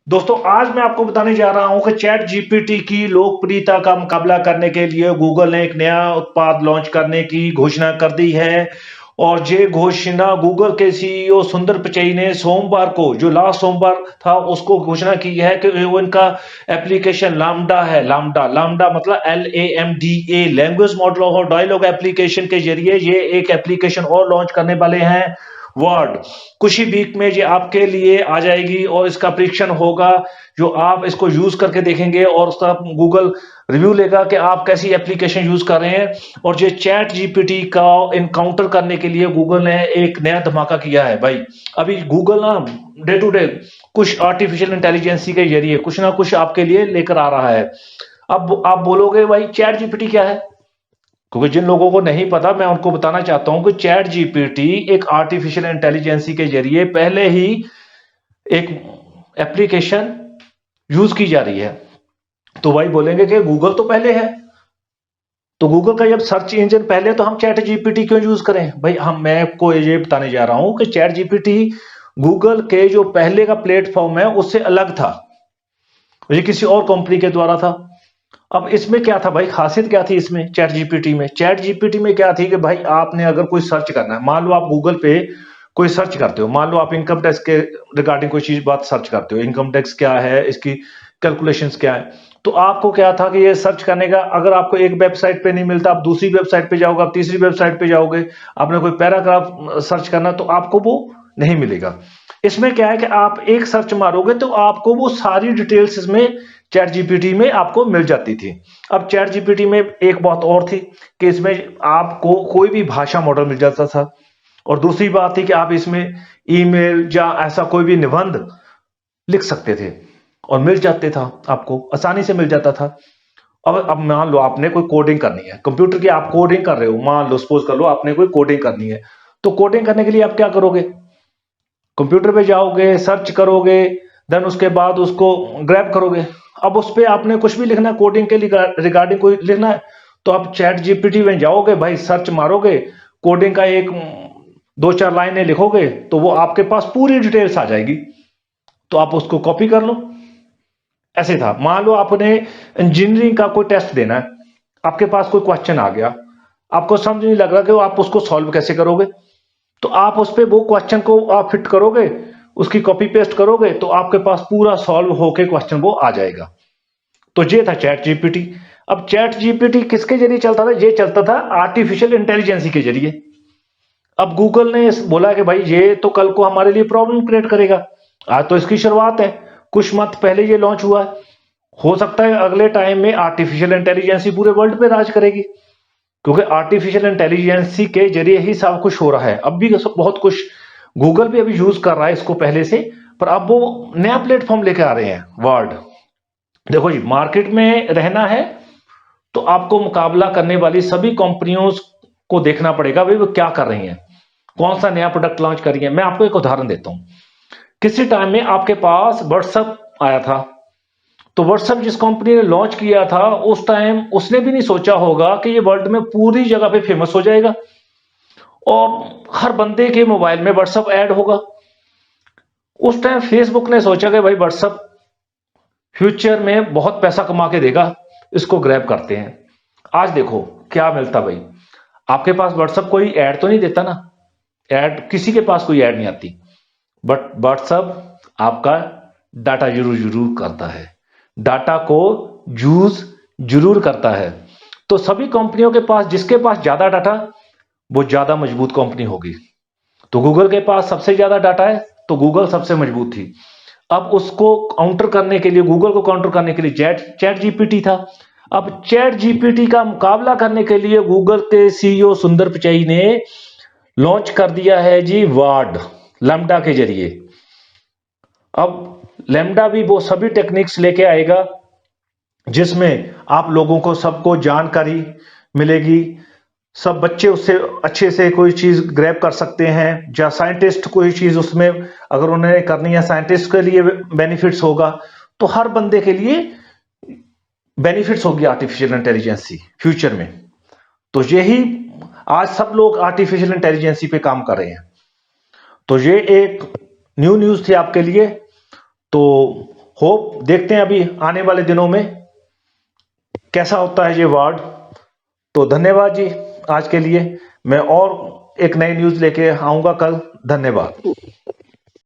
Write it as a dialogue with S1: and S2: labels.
S1: दोस्तों आज मैं आपको बताने जा रहा हूं कि चैट जीपीटी की लोकप्रियता का मुकाबला करने के लिए गूगल ने एक नया उत्पाद लॉन्च करने की घोषणा कर दी है। और ये घोषणा गूगल के सीईओ सुंदर पिचई ने सोमवार को, जो लास्ट सोमवार था, उसको घोषणा की है कि वो इनका एप्लीकेशन लामडा है। लामडा लामडा मतलब LAMDA, लैंग्वेज मॉडल और डायलॉग एप्लीकेशन के जरिए ये एक एप्लीकेशन और लॉन्च करने वाले हैं। वर्ड कुछ ही वीक में ये आपके लिए आ जाएगी और इसका परीक्षण होगा, जो आप इसको यूज करके देखेंगे और उसका गूगल रिव्यू लेगा कि आप कैसी एप्लीकेशन यूज कर रहे हैं। और ये चैट जीपीटी का इनकाउंटर करने के लिए गूगल ने एक नया धमाका किया है भाई। अभी गूगल ना डे टू डे कुछ आर्टिफिशियल इंटेलिजेंसी के जरिए कुछ ना कुछ आपके लिए लेकर आ रहा है। अब आप बोलोगे भाई चैट जीपीटी क्या है, क्योंकि जिन लोगों को नहीं पता मैं उनको बताना चाहता हूं कि चैट जीपीटी एक आर्टिफिशियल इंटेलिजेंसी के जरिए पहले ही एक एप्लीकेशन यूज की जा रही है। तो भाई बोलेंगे कि गूगल तो पहले है, तो गूगल का जब सर्च इंजन पहले तो हम चैट जीपीटी क्यों यूज करें भाई। मैं आपको ये बताने जा रहा हूं कि चैट जीपीटी गूगल के जो पहले का प्लेटफॉर्म है उससे अलग था, ये किसी और कंपनी के द्वारा था। अब इसमें क्या था भाई, खासियत क्या थी इसमें चैट जीपीटी में क्या थी कि भाई आपने अगर कोई सर्च करना है, मान लो आप गूगल पे कोई सर्च करते हो, मान लो आप इनकम टैक्स के रिगार्डिंग कोई चीज बात सर्च करते हो, इनकम टैक्स क्या है, इसकी कैलकुलेशंस क्या है। तो आपको क्या था कि ये सर्च करने का, अगर आपको एक वेबसाइट पे नहीं मिलता आप दूसरी वेबसाइट पे जाओगे, आप तीसरी वेबसाइट पे जाओगे, आपने कोई पैराग्राफ सर्च करना तो आपको वो नहीं मिलेगा। इसमें क्या है कि आप एक सर्च मारोगे तो आपको वो सारी डिटेल्स इसमें चैट जीपीटी में आपको मिल जाती थी। अब चैट जीपीटी में एक बात और थी कि इसमें आपको कोई भी भाषा मॉडल मिल जाता था। और दूसरी बात थी कि आप इसमें ईमेल या ऐसा कोई भी निबंध लिख सकते थे और मिल जाते था, आपको आसानी से मिल जाता था। अब मान लो आपने कोई कोडिंग करनी है, कंप्यूटर की आप कोडिंग कर रहे हो, मान लो सपोज कर लो आपने कोई कोडिंग करनी है, तो कोडिंग करने के लिए आप क्या करोगे, कंप्यूटर पे जाओगे, सर्च करोगे, देन उसके बाद उसको ग्रैब करोगे। अब उस पे आपने कुछ भी लिखना है, कोडिंग के रिगार्डिंग कोई लिखना है, तो आप चैट जीपीटी में जाओगे भाई, सर्च मारोगे, कोडिंग का एक दो चार लाइनें लिखोगे तो वो आपके पास पूरी डिटेल्स आ जाएगी। तो आप उसको कॉपी कर लो। ऐसे था, मान लो आपने इंजीनियरिंग का कोई टेस्ट देना है, आपके पास कोई क्वेश्चन आ गया, आपको समझ नहीं लग रहा कि वो आप उसको सॉल्व कैसे करोगे, तो आप उस पे वो क्वेश्चन को आप फिट करोगे, उसकी कॉपी पेस्ट करोगे तो आपके पास पूरा सॉल्व होके क्वेश्चन वो आ जाएगा। तो ये था चैट जीपीटी। अब चैट जीपीटी किसके जरिए चलता था, ये चलता था आर्टिफिशियल इंटेलिजेंसी के जरिए। अब गूगल ने बोला कि भाई ये तो कल को हमारे लिए प्रॉब्लम क्रिएट करेगा। आज तो इसकी शुरुआत है, कुछ मंथ पहले ये लॉन्च हुआ है, हो सकता है अगले टाइम में आर्टिफिशियल इंटेलिजेंसी पूरे वर्ल्ड पे राज करेगी, क्योंकि आर्टिफिशियल इंटेलिजेंसी के जरिए ही सब कुछ हो रहा है। अब भी बहुत कुछ गूगल भी अभी यूज कर रहा है इसको पहले से, पर अब वो नया प्लेटफॉर्म लेके आ रहे हैं वर्ड। देखो जी, मार्केट में रहना है तो आपको मुकाबला करने वाली सभी कंपनियों को देखना पड़ेगा भाई वो क्या कर रही हैं, कौन सा नया प्रोडक्ट लॉन्च कर रही है। मैं आपको एक उदाहरण देता हूं, किसी टाइम में आपके पास व्हाट्सएप आया था, तो व्हाट्सएप जिस कंपनी ने लॉन्च किया था उस टाइम उसने भी नहीं सोचा होगा कि ये वर्ल्ड में पूरी जगह पे फेमस हो जाएगा और हर बंदे के मोबाइल में व्हाट्सएप ऐड होगा। उस टाइम फेसबुक ने सोचा कि भाई व्हाट्सएप फ्यूचर में बहुत पैसा कमा के देगा, इसको ग्रैब करते हैं। आज देखो क्या मिलता भाई, आपके पास व्हाट्सएप कोई ऐड तो नहीं देता ना, ऐड किसी के पास कोई ऐड नहीं आती, बट व्हाट्सएप आपका डाटा जरूर जरूर करता है, डाटा को यूज जरूर करता है। तो सभी कंपनियों के पास, जिसके पास ज्यादा डाटा वो ज्यादा मजबूत कंपनी होगी। तो गूगल के पास सबसे ज्यादा डाटा है तो गूगल सबसे मजबूत थी। अब उसको काउंटर करने के लिए, गूगल को काउंटर करने के लिए चैट चैट जीपीटी था। अब चैट जीपीटी का मुकाबला करने के लिए गूगल के सीईओ सुंदर पिचाई ने लॉन्च कर दिया है जी वार्ड, लैम्डा के जरिए। अब लैम्डा भी वो सभी टेक्निक्स लेके आएगा जिसमें आप लोगों को सबको जानकारी मिलेगी, सब बच्चे उससे अच्छे से कोई चीज ग्रैब कर सकते हैं, या साइंटिस्ट कोई चीज उसमें अगर उन्हें करनी है, साइंटिस्ट के लिए बेनिफिट्स होगा, तो हर बंदे के लिए बेनिफिट्स होगी आर्टिफिशियल इंटेलिजेंसी फ्यूचर में। तो यही आज सब लोग आर्टिफिशियल इंटेलिजेंसी पे काम कर रहे हैं। तो ये एक न्यूज थी आपके लिए। तो होप देखते हैं अभी आने वाले दिनों में कैसा होता है ये वार्ड। तो धन्यवाद जी आज के लिए। मैं और एक नई न्यूज़ लेके आऊँगा कल। धन्यवाद।